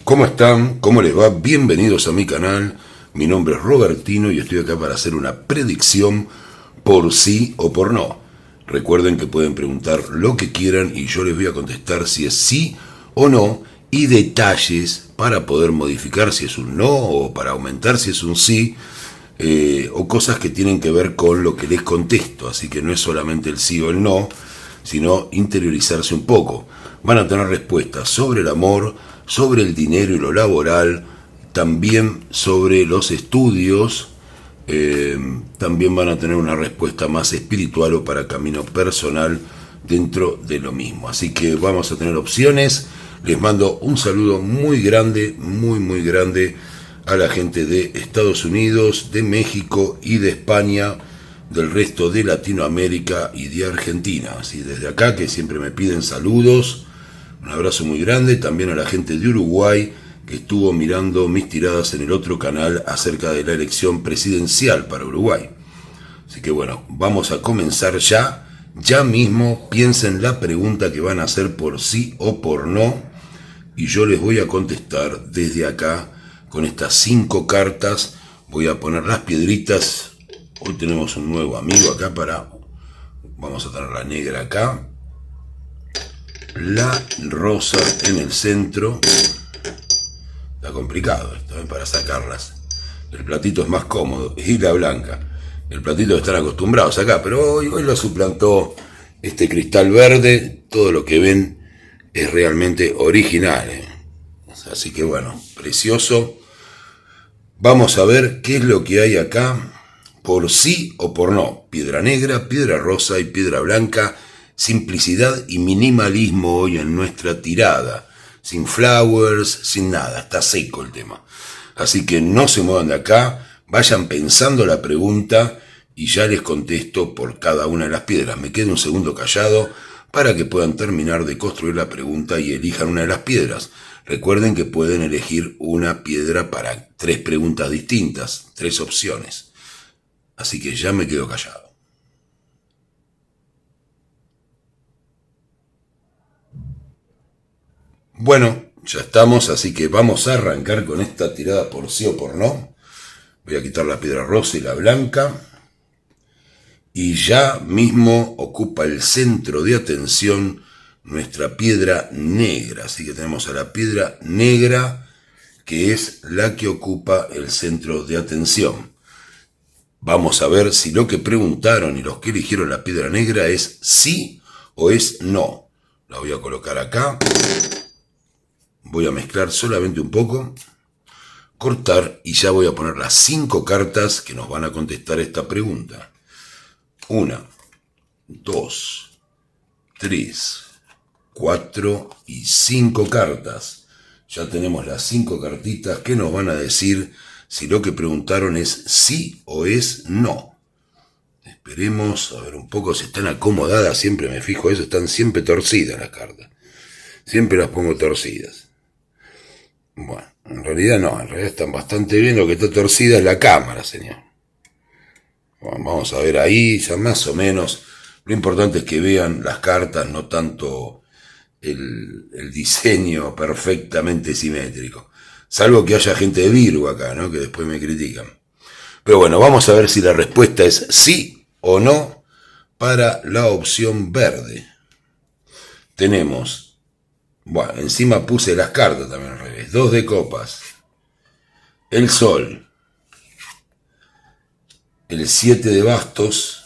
¿Cómo están? ¿Cómo les va? Bienvenidos a mi canal. Mi nombre es Robertino y estoy acá para hacer una predicción por sí o por no. Recuerden que pueden preguntar lo que quieran y yo les voy a contestar si es sí o no y detalles para poder modificar si es un no o para aumentar si es un sí, o cosas que tienen que ver con lo que les contesto. Así que no es solamente el sí o el no, sino interiorizarse un poco. Van a tener respuestas sobre el amor, sobre el dinero y lo laboral, también sobre los estudios, también van a tener una respuesta más espiritual o para camino personal dentro de lo mismo. Así que vamos a tener opciones. Les mando un saludo muy grande, muy grande a la gente de Estados Unidos, de México y de España, del resto de Latinoamérica y de Argentina. Así desde acá que siempre me piden saludos, un abrazo muy grande. También a la gente de Uruguay que estuvo mirando mis tiradas en el otro canal acerca de la elección presidencial para Uruguay. Así que bueno, vamos a comenzar ya mismo. Piensen la pregunta que van a hacer por sí o por no y yo les voy a contestar desde acá con estas 5 cartas. Voy a poner las piedritas. Hoy tenemos un nuevo amigo acá vamos a tener la negra acá, la rosa en el centro. Está complicado esto, para sacarlas. El platito es más cómodo. Y la blanca. El platito están acostumbrados acá, pero hoy lo suplantó este cristal verde. Todo lo que ven es realmente original. Así que bueno, precioso. Vamos a ver qué es lo que hay acá por sí o por no. Piedra negra, piedra rosa y piedra blanca. Simplicidad y minimalismo hoy en nuestra tirada. Sin flowers, sin nada. Está seco el tema. Así que no se muevan de acá. Vayan pensando la pregunta y ya les contesto por cada una de las piedras. Me quedo un segundo callado para que puedan terminar de construir la pregunta y elijan una de las piedras. Recuerden que pueden elegir una piedra para 3 preguntas distintas, 3 opciones. Así que ya me quedo callado. Bueno, ya estamos, así que vamos a arrancar con esta tirada por sí o por no. Voy a quitar la piedra rosa y la blanca. Y ya mismo ocupa el centro de atención nuestra piedra negra. Así que tenemos a la piedra negra, que es la que ocupa el centro de atención. Vamos a ver si lo que preguntaron y los que eligieron la piedra negra es sí o es no. La voy a colocar acá. Voy a mezclar solamente un poco. Cortar y ya voy a poner las 5 cartas que nos van a contestar esta pregunta. 1, 2, 3, 4 y 5 cartas. Ya tenemos las 5 cartitas que nos van a decir si lo que preguntaron es sí o es no. Esperemos a ver un poco si están acomodadas. Siempre me fijo eso, están siempre torcidas las cartas. Siempre las pongo torcidas. Bueno, en realidad no, en realidad están bastante bien. Lo que está torcida es la cámara, señor. Vamos a ver ahí, ya más o menos. Lo importante es que vean las cartas, no tanto el diseño perfectamente simétrico. Salvo que haya gente de Virgo acá, ¿no? Que después me critican. Pero bueno, vamos a ver si la respuesta es sí o no para la opción verde. Tenemos, bueno, encima puse las cartas también al revés. 2 de copas, el sol, el 7 de bastos,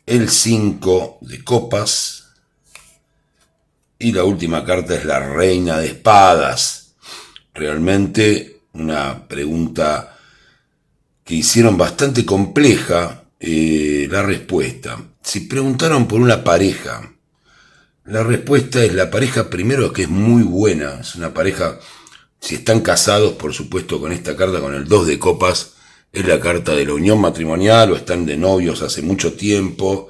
el 5 de copas y la última carta es la reina de espadas. Realmente una pregunta que hicieron bastante compleja la respuesta. Si preguntaron por una pareja, la respuesta es la pareja primero, que es muy buena. Es una pareja, si están casados, por supuesto, con esta carta, con el 2 de copas, es la carta de la unión matrimonial o están de novios hace mucho tiempo.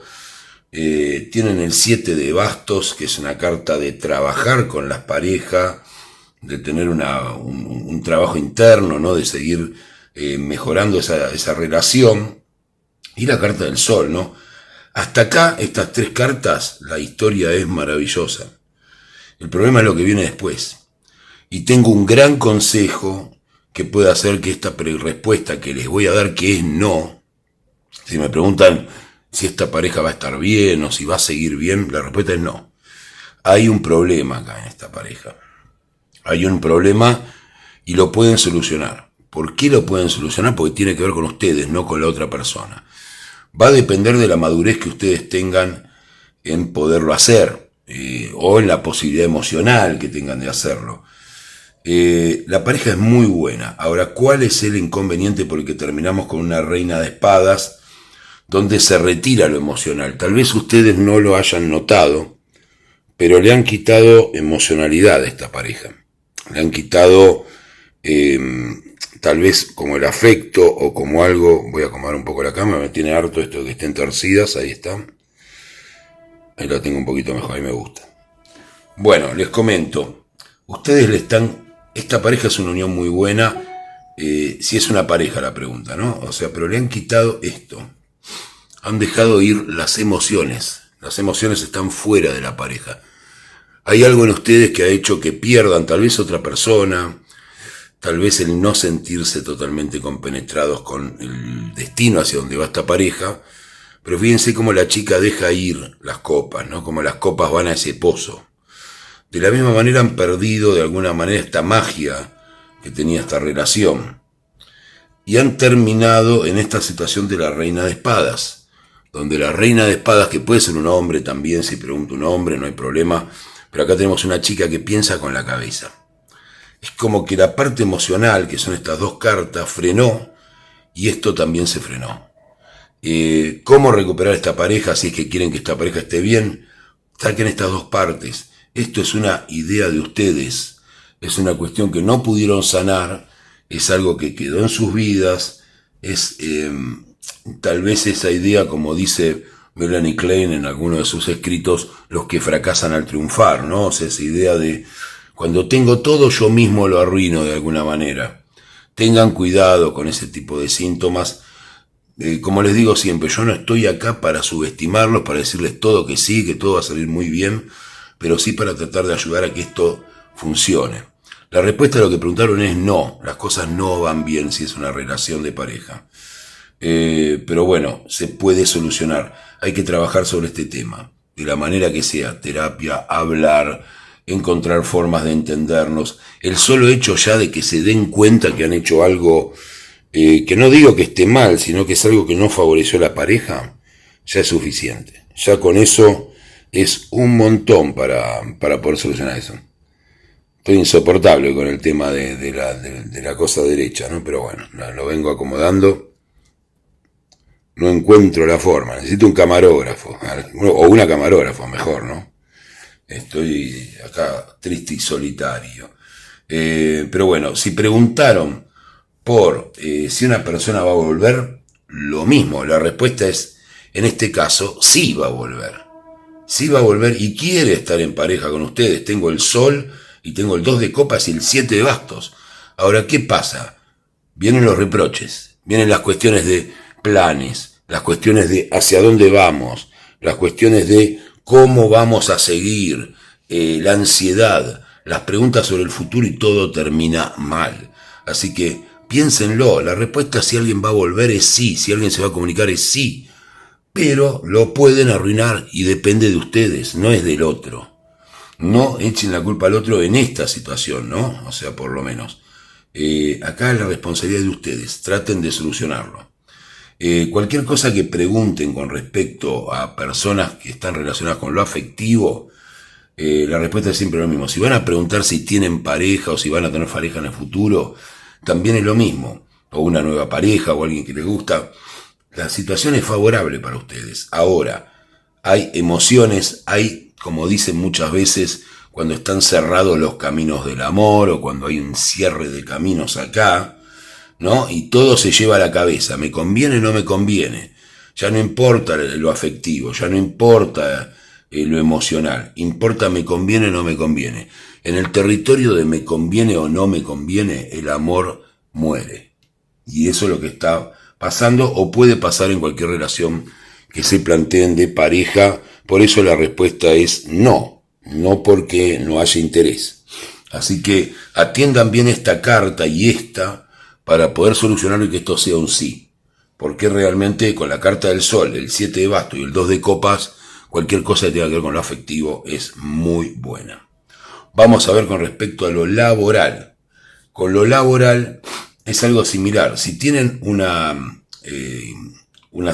Tienen el 7 de bastos, que es una carta de trabajar con las parejas, de tener un trabajo interno, ¿no? De seguir mejorando esa relación. Y la carta del sol, ¿no? Hasta acá, estas 3 cartas, la historia es maravillosa. El problema es lo que viene después. Y tengo un gran consejo que puede hacer que esta respuesta que les voy a dar, que es no, si me preguntan si esta pareja va a estar bien o si va a seguir bien, la respuesta es no. Hay un problema acá en esta pareja. Hay un problema y lo pueden solucionar. ¿Por qué lo pueden solucionar? Porque tiene que ver con ustedes, no con la otra persona. Va a depender de la madurez que ustedes tengan en poderlo hacer, o en la posibilidad emocional que tengan de hacerlo. La pareja es muy buena. Ahora, ¿cuál es el inconveniente por el que terminamos con una reina de espadas donde se retira lo emocional? Tal vez ustedes no lo hayan notado, pero le han quitado emocionalidad a esta pareja. Le han quitado tal vez como el afecto o como algo. Voy a acomodar un poco la cámara, me tiene harto esto de que estén torcidas. Ahí está. Ahí la tengo un poquito mejor, ahí me gusta. Bueno, les comento. Ustedes le están... Esta pareja es una unión muy buena. Si es una pareja la pregunta, ¿no? O sea, pero le han quitado esto. Han dejado ir las emociones. Las emociones están fuera de la pareja. Hay algo en ustedes que ha hecho que pierdan tal vez otra persona, tal vez el no sentirse totalmente compenetrados con el destino hacia donde va esta pareja, pero fíjense cómo la chica deja ir las copas, ¿no? Como las copas van a ese pozo. De la misma manera han perdido de alguna manera esta magia que tenía esta relación. Y han terminado en esta situación de la reina de espadas, donde la reina de espadas, que puede ser un hombre también, si pregunto un hombre, no hay problema, pero acá tenemos una chica que piensa con la cabeza. Es como que la parte emocional, que son estas dos cartas, frenó, y esto también se frenó. ¿Cómo recuperar esta pareja? Si es que quieren que esta pareja esté bien, saquen estas dos partes. Esto es una idea de ustedes, es una cuestión que no pudieron sanar, es algo que quedó en sus vidas, es tal vez esa idea, como dice Melanie Klein en alguno de sus escritos, los que fracasan al triunfar, ¿no? O sea, esa idea de cuando tengo todo yo mismo lo arruino de alguna manera. Tengan cuidado con ese tipo de síntomas. Como les digo siempre, yo no estoy acá para subestimarlos, para decirles todo que sí, que todo va a salir muy bien, pero sí para tratar de ayudar a que esto funcione. La respuesta a lo que preguntaron es no, las cosas no van bien si es una relación de pareja. Pero bueno, se puede solucionar. Hay que trabajar sobre este tema, de la manera que sea, terapia, hablar, encontrar formas de entendernos. El solo hecho ya de que se den cuenta que han hecho algo, que no digo que esté mal, sino que es algo que no favoreció a la pareja, ya es suficiente. Ya con eso es un montón para poder solucionar eso. Estoy insoportable con el tema de la cosa derecha, ¿no? Pero bueno, lo vengo acomodando. No encuentro la forma, necesito un camarógrafo, o una camarógrafa mejor, ¿no? Estoy acá triste y solitario. Pero bueno, si preguntaron por si una persona va a volver, lo mismo, la respuesta es, en este caso, sí va a volver. Sí va a volver y quiere estar en pareja con ustedes. Tengo el sol y tengo el 2 de copas y el 7 de bastos. Ahora, ¿qué pasa? Vienen los reproches, vienen las cuestiones de planes, las cuestiones de hacia dónde vamos, las cuestiones de cómo vamos a seguir, la ansiedad, las preguntas sobre el futuro y todo termina mal. Así que piénsenlo, la respuesta si alguien va a volver es sí, si alguien se va a comunicar es sí, pero lo pueden arruinar y depende de ustedes, no es del otro. No echen la culpa al otro en esta situación, ¿no? O sea, por lo menos. Acá es la responsabilidad de ustedes, traten de solucionarlo. Cualquier cosa que pregunten con respecto a personas que están relacionadas con lo afectivo, la respuesta es siempre lo mismo. Si van a preguntar si tienen pareja o si van a tener pareja en el futuro, también es lo mismo. O una nueva pareja o alguien que les gusta. La situación es favorable para ustedes. Ahora, hay emociones, hay, como dicen muchas veces, cuando están cerrados los caminos del amor o cuando hay un cierre de caminos acá, ¿no? Y todo se lleva a la cabeza, ¿me conviene o no me conviene? Ya no importa lo afectivo, ya no importa lo emocional, importa me conviene o no me conviene. En el territorio de me conviene o no me conviene, el amor muere. Y eso es lo que está pasando o puede pasar en cualquier relación que se planteen de pareja. Por eso la respuesta es no, no porque no haya interés. Así que atiendan bien esta carta y esta para poder solucionarlo y que esto sea un sí. Porque realmente con la carta del sol, el 7 de bastos y el 2 de copas, cualquier cosa que tenga que ver con lo afectivo es muy buena. Vamos a ver con respecto a lo laboral. Con lo laboral es algo similar. Si tienen una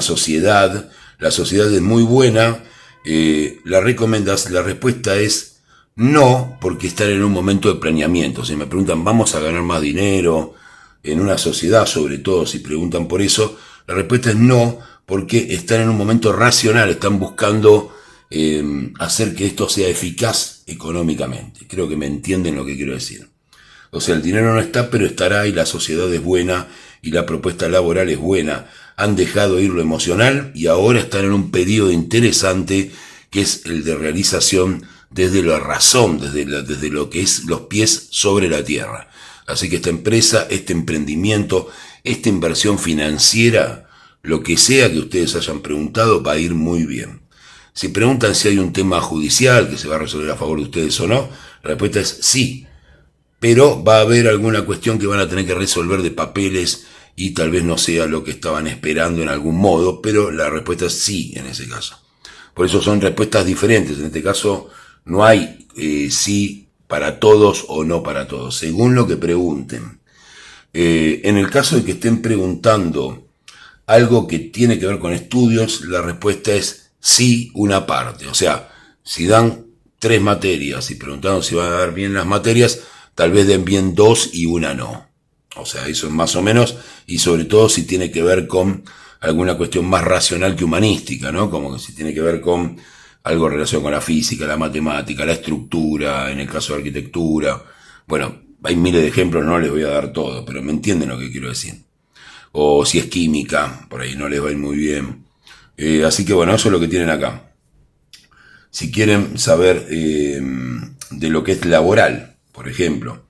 sociedad, la sociedad es muy buena, la respuesta es no, porque están en un momento de planeamiento. Si me preguntan, ¿vamos a ganar más dinero en una sociedad? Sobre todo si preguntan por eso, la respuesta es no, porque están en un momento racional, están buscando hacer que esto sea eficaz económicamente. Creo que me entienden lo que quiero decir. O sea, el dinero no está, pero estará, y la sociedad es buena y la propuesta laboral es buena. Han dejado ir lo emocional y ahora están en un periodo interesante que es el de realización desde la razón, desde lo que es los pies sobre la tierra. Así que esta empresa, este emprendimiento, esta inversión financiera, lo que sea que ustedes hayan preguntado, va a ir muy bien. Si preguntan si hay un tema judicial que se va a resolver a favor de ustedes o no, la respuesta es sí. Pero va a haber alguna cuestión que van a tener que resolver de papeles y tal vez no sea lo que estaban esperando en algún modo, pero la respuesta es sí en ese caso. Por eso son respuestas diferentes. En este caso no hay sí para todos o no para todos, según lo que pregunten. En el caso de que estén preguntando algo que tiene que ver con estudios, la respuesta es sí una parte. O sea, si dan 3 materias y preguntaron si van a dar bien las materias, tal vez den bien 2 y una no. O sea, eso es más o menos, y sobre todo si tiene que ver con alguna cuestión más racional que humanística, ¿no? Como que si tiene que ver con algo relacionado con la física, la matemática, la estructura, en el caso de arquitectura. Bueno, hay miles de ejemplos, no les voy a dar todo, pero me entienden lo que quiero decir. O si es química, por ahí no les va a ir muy bien. Así que bueno, eso es lo que tienen acá. Si quieren saber de lo que es laboral, por ejemplo,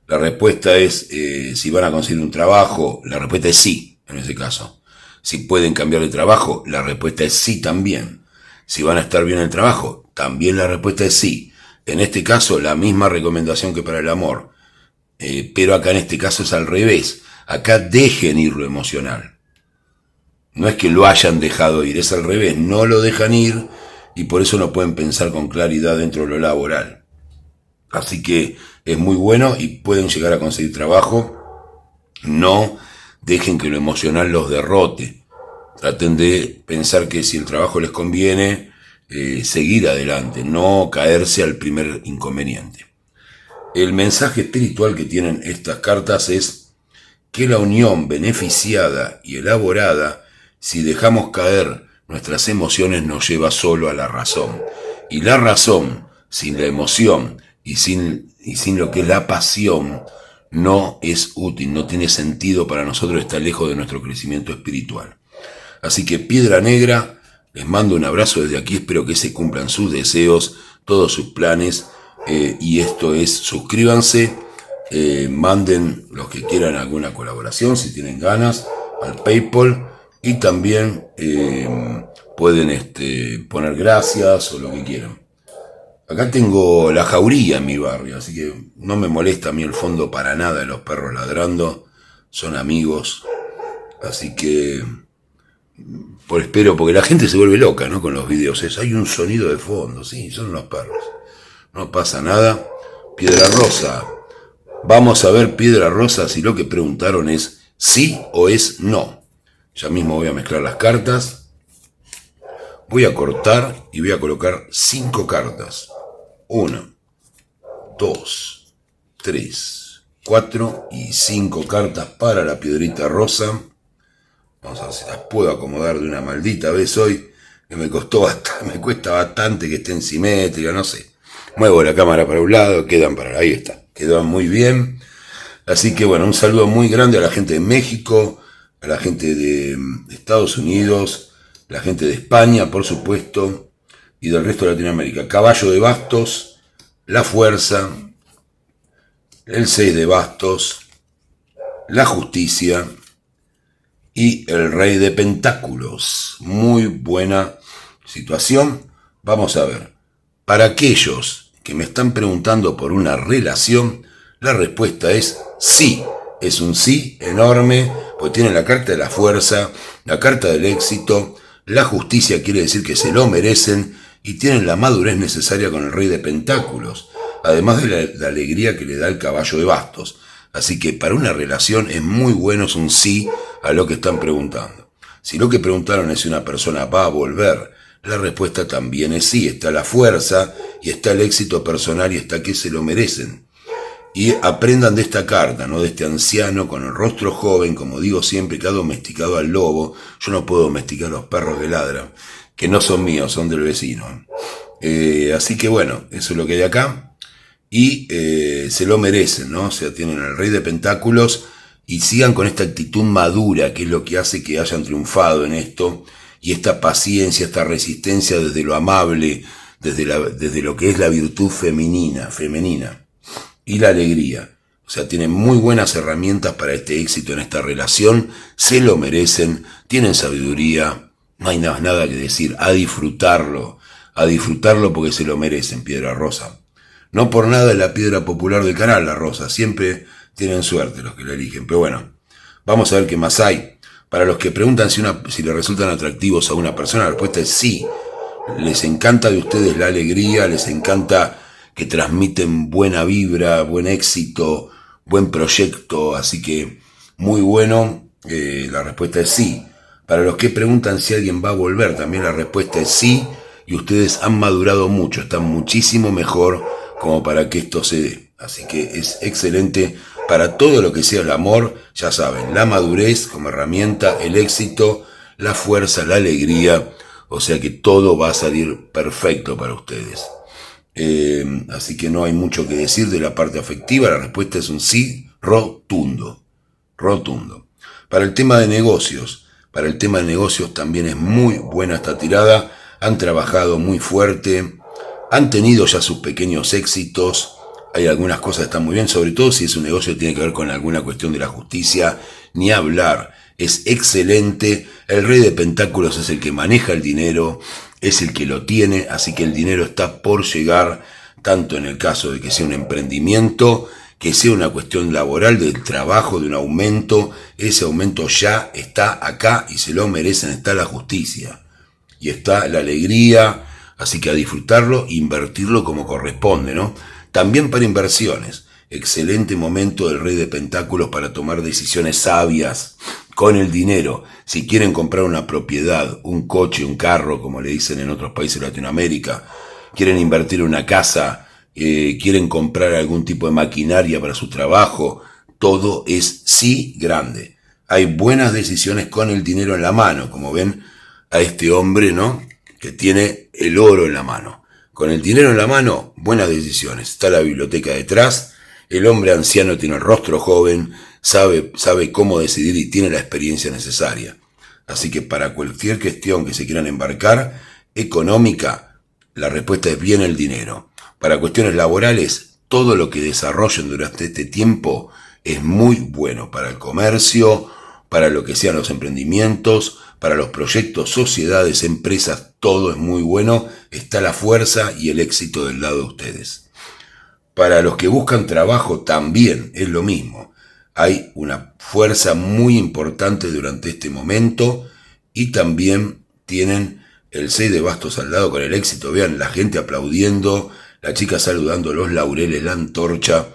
la respuesta es si van a conseguir un trabajo, la respuesta es sí, en ese caso. Si pueden cambiar de trabajo, la respuesta es sí también. Si van a estar bien en el trabajo, también la respuesta es sí. En este caso, la misma recomendación que para el amor. Pero acá en este caso es al revés. Acá dejen ir lo emocional. No es que lo hayan dejado ir, es al revés. No lo dejan ir y por eso no pueden pensar con claridad dentro de lo laboral. Así que es muy bueno y pueden llegar a conseguir trabajo. No dejen que lo emocional los derrote. Traten de pensar que si el trabajo les conviene, seguir adelante, no caerse al primer inconveniente. El mensaje espiritual que tienen estas cartas es que la unión beneficiada y elaborada, si dejamos caer nuestras emociones, nos lleva solo a la razón. Y la razón, sin la emoción y sin lo que es la pasión, no es útil, no tiene sentido para nosotros, está lejos de nuestro crecimiento espiritual. Así que Piedra Negra, les mando un abrazo desde aquí, espero que se cumplan sus deseos, todos sus planes, y esto es, suscríbanse, manden los que quieran alguna colaboración, si tienen ganas, al PayPal, y también pueden poner gracias o lo que quieran. Acá tengo la jauría en mi barrio, así que no me molesta a mí el fondo para nada de los perros ladrando, son amigos, así que espero, porque la gente se vuelve loca, ¿no? Con los videos, hay un sonido de fondo, sí, son los perros, no pasa nada. Piedra Rosa, vamos a ver Piedra Rosa si lo que preguntaron es sí o es no. Ya mismo voy a mezclar las cartas, voy a cortar y voy a colocar 5 cartas. 1, 2, 3, 4 y 5 cartas para la Piedrita Rosa. Vamos a ver si las puedo acomodar de una maldita vez hoy, que me cuesta bastante que estén simétricas, no sé. Muevo la cámara para un lado, ahí está, quedan muy bien. Así que bueno, un saludo muy grande a la gente de México, a la gente de Estados Unidos, la gente de España, por supuesto, y del resto de Latinoamérica. Caballo de bastos, la fuerza, el 6 de bastos, la justicia y el rey de pentáculos. Muy buena situación. Vamos a ver, para aquellos que me están preguntando por una relación, la respuesta es sí. Es un sí enorme, porque tienen la carta de la fuerza, la carta del éxito, la justicia quiere decir que se lo merecen y tienen la madurez necesaria con el rey de pentáculos, además de la alegría que le da el caballo de bastos. Así que para una relación es muy bueno, es un sí a lo que están preguntando. Si lo que preguntaron es si una persona va a volver, la respuesta también es sí. Está la fuerza y está el éxito personal y está que se lo merecen. Y aprendan de esta carta, ¿no? De este anciano con el rostro joven, como digo siempre, que ha domesticado al lobo. Yo no puedo domesticar los perros que ladran, que no son míos, son del vecino. Así que bueno, eso es lo que hay acá. Y se lo merecen, ¿no? O sea, tienen al rey de pentáculos y sigan con esta actitud madura, que es lo que hace que hayan triunfado en esto, y esta paciencia, esta resistencia desde lo amable, desde lo que es la virtud femenina, y la alegría. O sea, tienen muy buenas herramientas para este éxito en esta relación, se lo merecen, tienen sabiduría, no hay nada que decir, a disfrutarlo porque se lo merecen, Piedra Rosa. No por nada es la piedra popular del canal, la rosa, siempre tienen suerte los que la eligen, pero bueno, vamos a ver qué más hay. Para los que preguntan si le resultan atractivos a una persona, la respuesta es sí. Les encanta de ustedes la alegría, les encanta que transmiten buena vibra, buen éxito, buen proyecto, así que muy bueno, la respuesta es sí. Para los que preguntan si alguien va a volver, también la respuesta es sí, y ustedes han madurado mucho, están muchísimo mejor como para que esto se dé. Así que es excelente para todo lo que sea el amor, ya saben, la madurez como herramienta, el éxito, la fuerza, la alegría, o sea que todo va a salir perfecto para ustedes. Así que no hay mucho que decir de la parte afectiva, la respuesta es un sí rotundo. Para el tema de negocios también es muy buena esta tirada, han trabajado muy fuerte, han tenido ya sus pequeños éxitos, hay algunas cosas que están muy bien, sobre todo si es un negocio que tiene que ver con alguna cuestión de la justicia, ni hablar, es excelente, el rey de pentáculos es el que maneja el dinero, es el que lo tiene, así que el dinero está por llegar, tanto en el caso de que sea un emprendimiento, que sea una cuestión laboral, del trabajo, de un aumento, ese aumento ya está acá y se lo merecen, está la justicia, y está la alegría, así que a disfrutarlo, invertirlo como corresponde, ¿no? También para inversiones, excelente momento del rey de pentáculos para tomar decisiones sabias con el dinero. Si quieren comprar una propiedad, un coche, un carro, como le dicen en otros países de Latinoamérica, quieren invertir en una casa, quieren comprar algún tipo de maquinaria para su trabajo, todo es sí grande. Hay buenas decisiones con el dinero en la mano, como ven a este hombre, ¿no? Que tiene el oro en la mano. Con el dinero en la mano, buenas decisiones. Está la biblioteca detrás, el hombre anciano tiene el rostro joven, sabe cómo decidir y tiene la experiencia necesaria. Así que para cualquier cuestión que se quieran embarcar, económica, la respuesta es bien el dinero. Para cuestiones laborales, todo lo que desarrollen durante este tiempo es muy bueno para el comercio, para lo que sean los emprendimientos, para los proyectos, sociedades, empresas, todo es muy bueno, está la fuerza y el éxito del lado de ustedes. Para los que buscan trabajo también es lo mismo, hay una fuerza muy importante durante este momento y también tienen el 6 de bastos al lado con el éxito, vean la gente aplaudiendo, la chica saludando los laureles, la antorcha,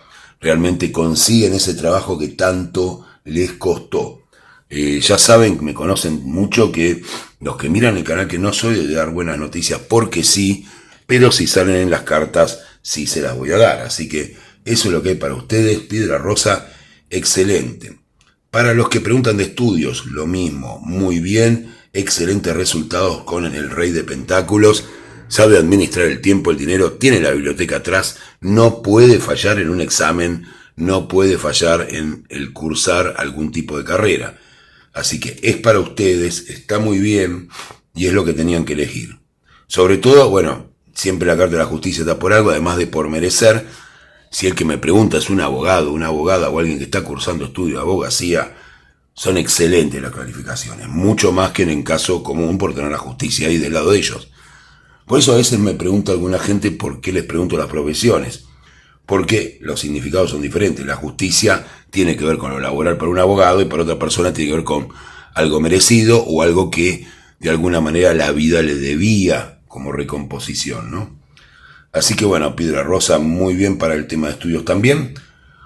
realmente consiguen ese trabajo que tanto les costó. Ya saben, me conocen mucho, que los que miran el canal, que no soy de dar buenas noticias porque sí, pero si salen en las cartas, sí se las voy a dar. Así que eso es lo que hay para ustedes, Piedra Rosa, excelente. Para los que preguntan de estudios, lo mismo, muy bien, excelentes resultados con el rey de pentáculos, sabe administrar el tiempo, el dinero, tiene la biblioteca atrás, no puede fallar en un examen, no puede fallar en el cursar algún tipo de carrera. Así que es para ustedes, está muy bien y es lo que tenían que elegir. Sobre todo, bueno, siempre la carta de la justicia está por algo, además de por merecer. Si el que me pregunta es un abogado, una abogada o alguien que está cursando estudio de abogacía, son excelentes las calificaciones, mucho más que en caso común por tener la justicia ahí del lado de ellos. Por eso a veces me pregunta alguna gente por qué les pregunto las profesiones. Porque los significados son diferentes. La justicia tiene que ver con lo laboral para un abogado y para otra persona tiene que ver con algo merecido o algo que de alguna manera la vida le debía como recomposición, ¿no? Así que bueno, Piedra Rosa muy bien para el tema de estudios también.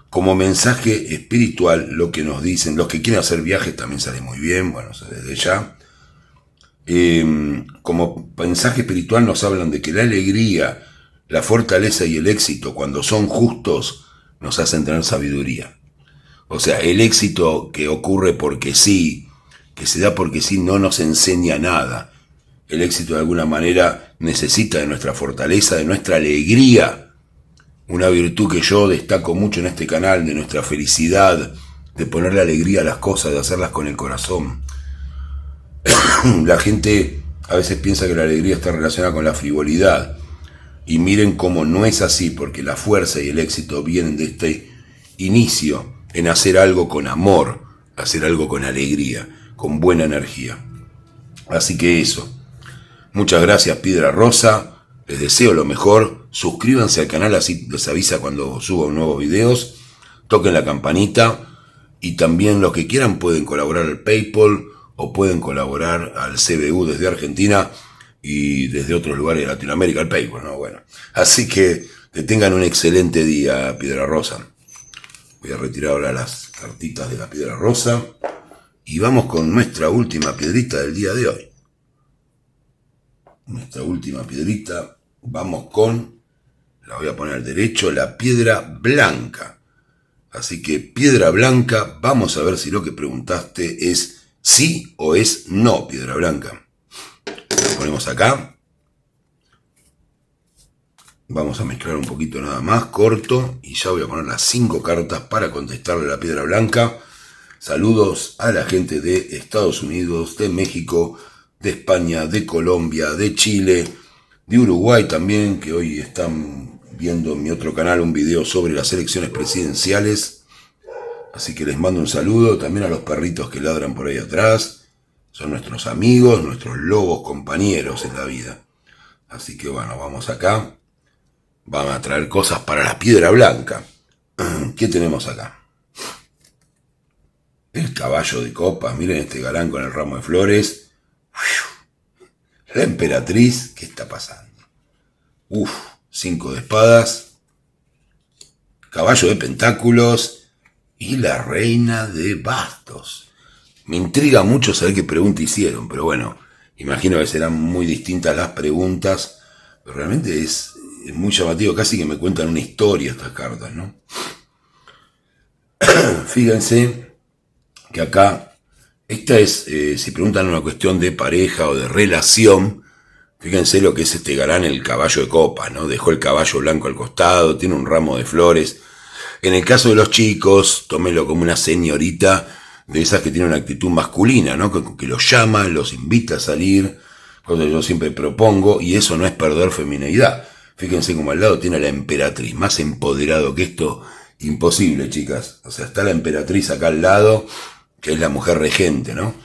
Como mensaje espiritual, lo que nos dicen, los que quieren hacer viajes también sale muy bien, bueno, desde ya. Como mensaje espiritual nos hablan de que la alegría, la fortaleza y el éxito, cuando son justos, nos hacen tener sabiduría. O sea, el éxito que ocurre porque sí, que se da porque sí, no nos enseña nada. El éxito de alguna manera necesita de nuestra fortaleza, de nuestra alegría. Una virtud que yo destaco mucho en este canal, de nuestra felicidad, de ponerle alegría a las cosas, de hacerlas con el corazón. La gente a veces piensa que la alegría está relacionada con la frivolidad. Y miren cómo no es así, porque la fuerza y el éxito vienen de este inicio en hacer algo con amor, hacer algo con alegría, con buena energía. Así que eso. Muchas gracias, Piedra Rosa. Les deseo lo mejor. Suscríbanse al canal, así les avisa cuando subo nuevos videos. Toquen la campanita. Y también los que quieran pueden colaborar al PayPal o pueden colaborar al CBU desde Argentina y desde otros lugares de Latinoamérica, al PayPal, ¿no? Bueno, así que tengan un excelente día, Piedra Rosa. Voy a retirar ahora las cartitas de la Piedra Rosa y vamos con nuestra última piedrita del día de hoy. Nuestra última piedrita, vamos con, la voy a poner al derecho, la piedra blanca. Así que piedra blanca, vamos a ver si lo que preguntaste es sí o es no, piedra blanca. La ponemos acá. Vamos a mezclar un poquito nada más, corto, y ya voy a poner las 5 cartas para contestarle a la piedra blanca. Saludos a la gente de Estados Unidos, de México, de España, de Colombia, de Chile, de Uruguay también, que hoy están viendo en mi otro canal un video sobre las elecciones presidenciales. Así que les mando un saludo también a los perritos que ladran por ahí atrás. Son nuestros amigos, nuestros lobos compañeros en la vida. Así que bueno, vamos acá. Van a traer cosas para la piedra blanca. ¿Qué tenemos acá? El caballo de copas. Miren este galán con el ramo de flores. La emperatriz. ¿Qué está pasando? 5 de espadas. Caballo de pentáculos. Y la reina de bastos. Me intriga mucho saber qué pregunta hicieron, pero bueno, imagino que serán muy distintas las preguntas, pero realmente es muy llamativo, casi que me cuentan una historia estas cartas, ¿no? Fíjense que acá, esta es, si preguntan una cuestión de pareja o de relación, fíjense lo que es este galán, el caballo de copas, ¿no? Dejó el caballo blanco al costado, tiene un ramo de flores. En el caso de los chicos, tómenlo como una señorita de esas que tienen una actitud masculina, ¿no? Que los llama, los invita a salir, cosa que yo siempre propongo, y eso no es perder femineidad. Fíjense como al lado tiene a la emperatriz, más empoderado que esto, imposible, chicas. O sea, está la emperatriz acá al lado, que es la mujer regente, ¿no?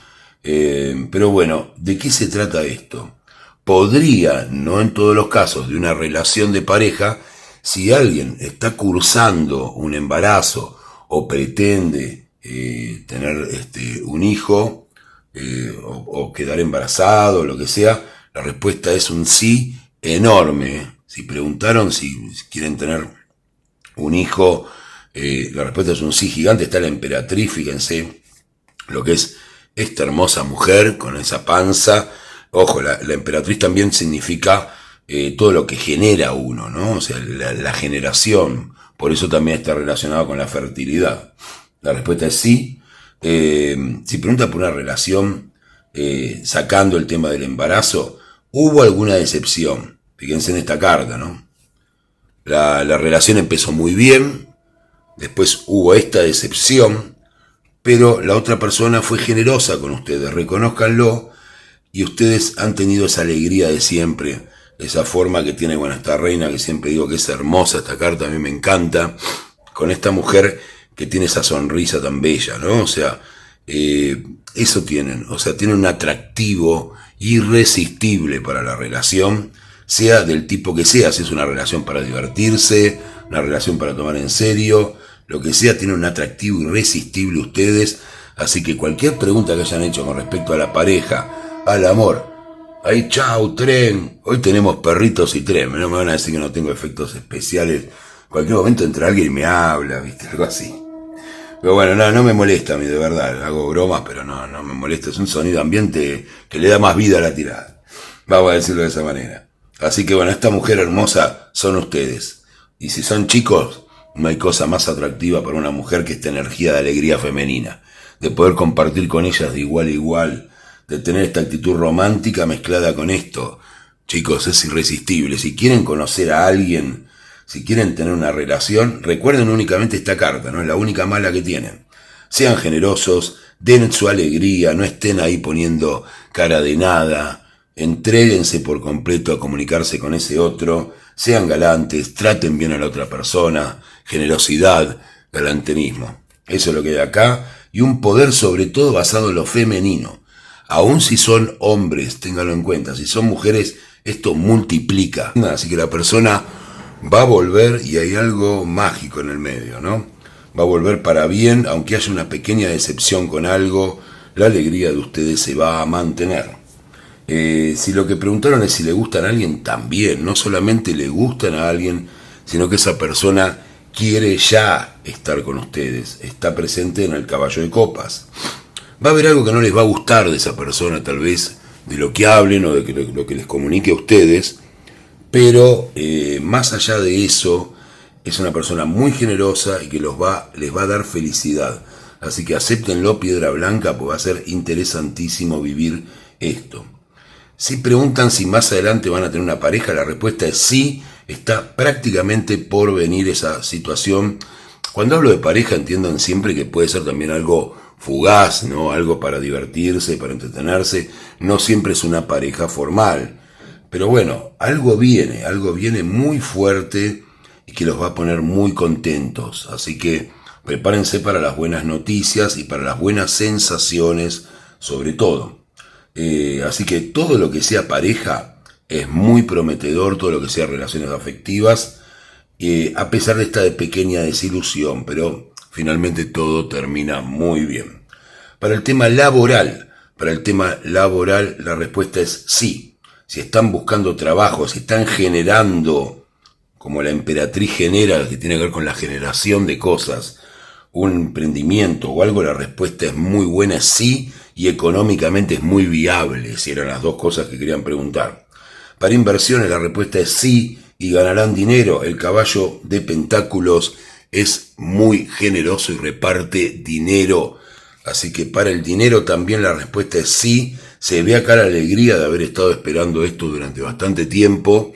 Pero bueno, ¿de qué se trata esto? Podría, no en todos los casos, de una relación de pareja, si alguien está cursando un embarazo o pretende tener un hijo o quedar embarazado, lo que sea, la respuesta es un sí enorme. Si preguntaron si quieren tener un hijo, la respuesta es un sí gigante. Está la emperatriz, fíjense lo que es esta hermosa mujer con esa panza. Ojo, la emperatriz también significa todo lo que genera uno, ¿no? O sea, la generación. Por eso también está relacionado con la fertilidad. La respuesta es sí. Si pregunta por una relación, sacando el tema del embarazo, ¿hubo alguna decepción? Fíjense en esta carta, ¿no? La relación empezó muy bien, después hubo esta decepción, pero la otra persona fue generosa con ustedes, reconózcanlo, y ustedes han tenido esa alegría de siempre, esa forma que tiene, bueno, esta reina, que siempre digo que es hermosa, esta carta a mí me encanta, con esta mujer que tiene esa sonrisa tan bella, ¿no? O sea, eso tienen, o sea, tienen un atractivo irresistible para la relación, sea del tipo que sea, si es una relación para divertirse, una relación para tomar en serio, lo que sea, tiene un atractivo irresistible ustedes, así que cualquier pregunta que hayan hecho con respecto a la pareja, al amor, ahí chau, tren, hoy tenemos perritos y tren, no me van a decir que no tengo efectos especiales, en cualquier momento entra alguien y me habla, viste, algo así. Pero bueno, no me molesta a mí, de verdad, hago bromas, pero no me molesta, es un sonido ambiente que le da más vida a la tirada, vamos a decirlo de esa manera. Así que bueno, esta mujer hermosa son ustedes, y si son chicos, no hay cosa más atractiva para una mujer que esta energía de alegría femenina, de poder compartir con ellas de igual a igual, de tener esta actitud romántica mezclada con esto. Chicos, es irresistible. Si quieren conocer a alguien, si quieren tener una relación, recuerden únicamente esta carta, no es la única mala que tienen. Sean generosos, den su alegría, no estén ahí poniendo cara de nada, entréguense por completo a comunicarse con ese otro, sean galantes, traten bien a la otra persona, generosidad, galanterismo. Eso es lo que hay acá, y un poder sobre todo basado en lo femenino. Aun si son hombres, ténganlo en cuenta, si son mujeres, esto multiplica. Así que la persona va a volver y hay algo mágico en el medio, ¿no? Va a volver para bien, aunque haya una pequeña decepción con algo, la alegría de ustedes se va a mantener. Si lo que preguntaron es si le gustan a alguien, también, no solamente le gustan a alguien, sino que esa persona quiere ya estar con ustedes, está presente en el caballo de copas. Va a haber algo que no les va a gustar de esa persona, tal vez, de lo que hablen o de lo que les comunique a ustedes, pero más allá de eso, es una persona muy generosa y que les va a dar felicidad. Así que acéptenlo, piedra blanca, porque va a ser interesantísimo vivir esto. Si preguntan si más adelante van a tener una pareja, la respuesta es sí, está prácticamente por venir esa situación. Cuando hablo de pareja, entiendan siempre que puede ser también algo fugaz, ¿no? Algo para divertirse, para entretenerse, no siempre es una pareja formal. Pero bueno, algo viene muy fuerte y que los va a poner muy contentos. Así que prepárense para las buenas noticias y para las buenas sensaciones, sobre todo. Así que todo lo que sea pareja es muy prometedor, todo lo que sea relaciones afectivas, a pesar de esta pequeña desilusión, pero finalmente todo termina muy bien. Para el tema laboral, la respuesta es sí. Si están buscando trabajo, si están generando, como la emperatriz genera, que tiene que ver con la generación de cosas, un emprendimiento o algo, la respuesta es muy buena, sí, y económicamente es muy viable, si eran las dos cosas que querían preguntar. Para inversiones la respuesta es sí, y ganarán dinero. El caballo de pentáculos es muy generoso y reparte dinero. Así que para el dinero también la respuesta es sí. Se ve acá la alegría de haber estado esperando esto durante bastante tiempo.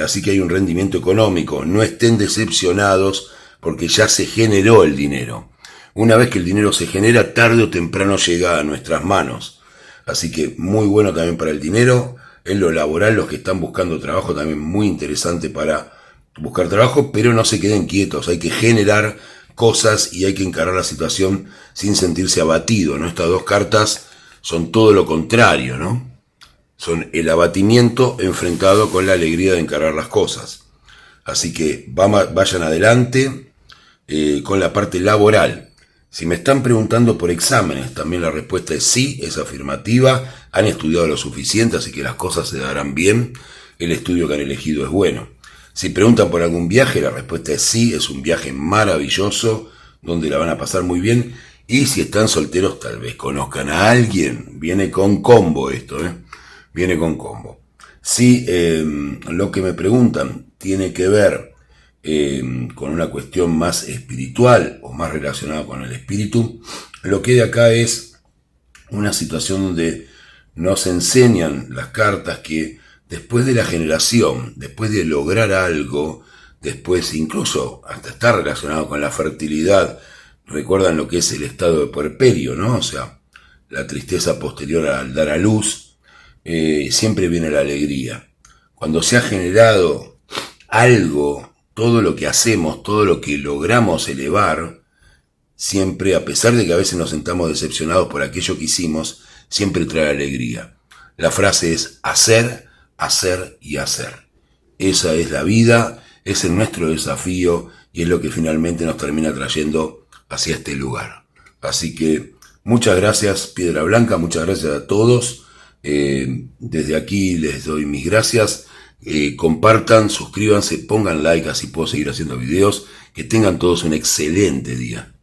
Así que hay un rendimiento económico. No estén decepcionados porque ya se generó el dinero. Una vez que el dinero se genera, tarde o temprano llega a nuestras manos. Así que muy bueno también para el dinero. En lo laboral, los que están buscando trabajo, también muy interesante para buscar trabajo, pero no se queden quietos, hay que generar cosas y hay que encarar la situación sin sentirse abatido, ¿no? Estas dos cartas son todo lo contrario, ¿no? Son el abatimiento enfrentado con la alegría de encarar las cosas. Así que vayan adelante con la parte laboral. Si me están preguntando por exámenes, también la respuesta es sí, es afirmativa. Han estudiado lo suficiente, así que las cosas se darán bien. El estudio que han elegido es bueno. Si preguntan por algún viaje, la respuesta es sí, es un viaje maravilloso, donde la van a pasar muy bien. Y si están solteros, tal vez conozcan a alguien. Viene con combo esto, Viene con combo. Si lo que me preguntan tiene que ver con una cuestión más espiritual o más relacionada con el espíritu, lo que hay acá es una situación donde nos enseñan las cartas que después de la generación, después de lograr algo, después incluso hasta está relacionado con la fertilidad, recuerdan lo que es el estado de puerperio, ¿no? O sea, la tristeza posterior al dar a luz, siempre viene la alegría. Cuando se ha generado algo, todo lo que hacemos, todo lo que logramos elevar, siempre, a pesar de que a veces nos sentamos decepcionados por aquello que hicimos, siempre trae alegría. La frase es hacer hacer y hacer. Esa es la vida, ese es nuestro desafío y es lo que finalmente nos termina trayendo hacia este lugar. Así que muchas gracias, Piedra Blanca, muchas gracias a todos. Desde aquí les doy mis gracias. Compartan, suscríbanse, pongan like, así puedo seguir haciendo videos. Que tengan todos un excelente día.